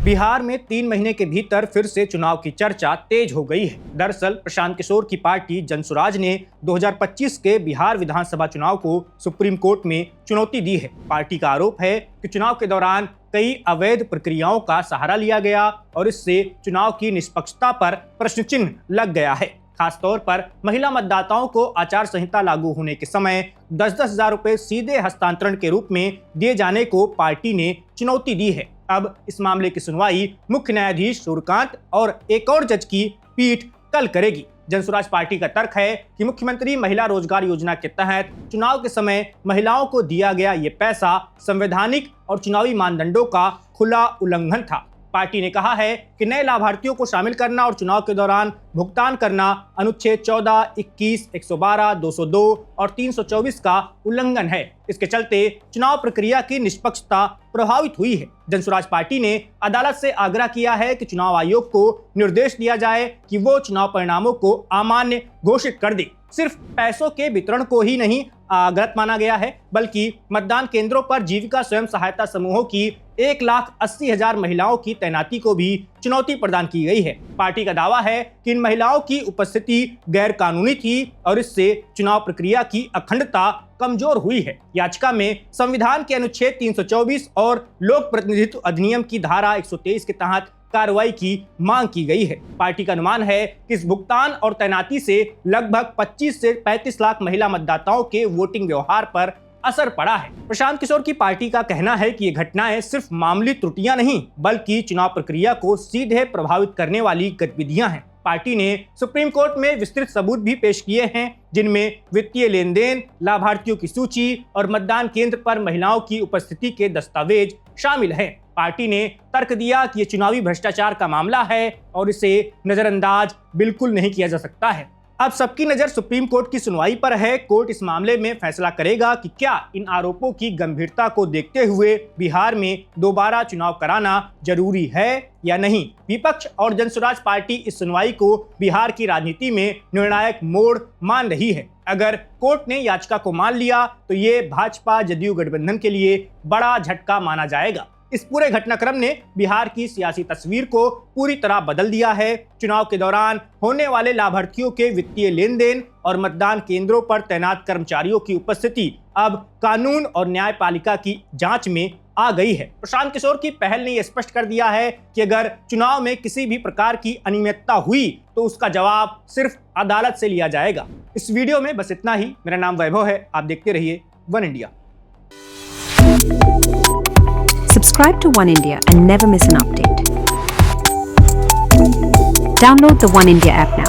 बिहार में 3 महीने के भीतर फिर से चुनाव की चर्चा तेज हो गई है। दरअसल प्रशांत किशोर की पार्टी जनसुराज ने 2025 के बिहार विधानसभा चुनाव को सुप्रीम कोर्ट में चुनौती दी है। पार्टी का आरोप है कि चुनाव के दौरान कई अवैध प्रक्रियाओं का सहारा लिया गया और इससे चुनाव की निष्पक्षता पर प्रश्न चिन्ह लग गया है। खासतौर पर महिला मतदाताओं को आचार संहिता लागू होने के समय 10-10 हजार रुपए सीधे हस्तांतरण के रूप में दिए जाने को पार्टी ने चुनौती दी है। अब इस मामले की सुनवाई मुख्य न्यायाधीश सूर्यकांत और एक और जज की पीठ कल करेगी। जनसुराज पार्टी का तर्क है कि मुख्यमंत्री महिला रोजगार योजना के तहत चुनाव के समय महिलाओं को दिया गया ये पैसा संवैधानिक और चुनावी मानदंडों का खुला उल्लंघन था। पार्टी ने कहा है कि नए लाभार्थियों को शामिल करना और चुनाव के दौरान भुगतान करना अनुच्छेद 14, 21, 112, 202 और 324 का उल्लंघन है। इसके चलते चुनाव प्रक्रिया की निष्पक्षता प्रभावित हुई है। जनसुराज पार्टी ने अदालत से आग्रह किया है कि चुनाव आयोग को निर्देश दिया जाए कि वो चुनाव परिणामों को अमान्य घोषित कर दे। सिर्फ पैसों के वितरण को ही नहीं गलत माना गया है, बल्कि मतदान केंद्रों पर जीविका स्वयं सहायता समूहों की 1,80,000 महिलाओं की तैनाती को भी चुनौती प्रदान की गई है। पार्टी का दावा है कि इन महिलाओं की उपस्थिति गैर कानूनी थी और इससे चुनाव प्रक्रिया की अखंडता कमजोर हुई है। याचिका में संविधान के अनुच्छेद 324 और लोक प्रतिनिधित्व अधिनियम की धारा 123 के तहत कार्रवाई की मांग की गई है। पार्टी का अनुमान है कि इस भुगतान और तैनाती से लगभग 25 से 35 लाख महिला मतदाताओं के वोटिंग व्यवहार पर असर पड़ा है। प्रशांत किशोर की पार्टी का कहना है कि ये घटनाएं सिर्फ मामूली त्रुटियां नहीं, बल्कि चुनाव प्रक्रिया को सीधे प्रभावित करने वाली गतिविधियां हैं। पार्टी ने सुप्रीम कोर्ट में विस्तृत सबूत भी पेश किए हैं, जिनमें वित्तीय लेन देन, लाभार्थियों की सूची और मतदान केंद्र पर महिलाओं की उपस्थिति के दस्तावेज शामिल हैं। पार्टी ने तर्क दिया कि ये चुनावी भ्रष्टाचार का मामला है और इसे नजरअंदाज बिल्कुल नहीं किया जा सकता है। अब सबकी नजर सुप्रीम कोर्ट की सुनवाई पर है। कोर्ट इस मामले में फैसला करेगा कि क्या इन आरोपों की गंभीरता को देखते हुए बिहार में दोबारा चुनाव कराना जरूरी है या नहीं। विपक्ष और जनसुराज पार्टी इस सुनवाई को बिहार की राजनीति में निर्णायक मोड़ मान रही है। अगर कोर्ट ने याचिका को मान लिया तो ये भाजपा जदयू गठबंधन के लिए बड़ा झटका माना जाएगा। इस पूरे घटनाक्रम ने बिहार की सियासी तस्वीर को पूरी तरह बदल दिया है। चुनाव के दौरान होने वाले लाभार्थियों के वित्तीय लेन देन और मतदान केंद्रों पर तैनात कर्मचारियों की उपस्थिति अब कानून और न्यायपालिका की जांच में आ गई है। प्रशांत किशोर की पहल ने यह स्पष्ट कर दिया है कि अगर चुनाव में किसी भी प्रकार की अनियमितता हुई तो उसका जवाब सिर्फ अदालत से लिया जाएगा। इस वीडियो में बस इतना ही। मेरा नाम वैभव है, आप देखते रहिए one India. Subscribe to One India and never miss an update. Download the One India app now.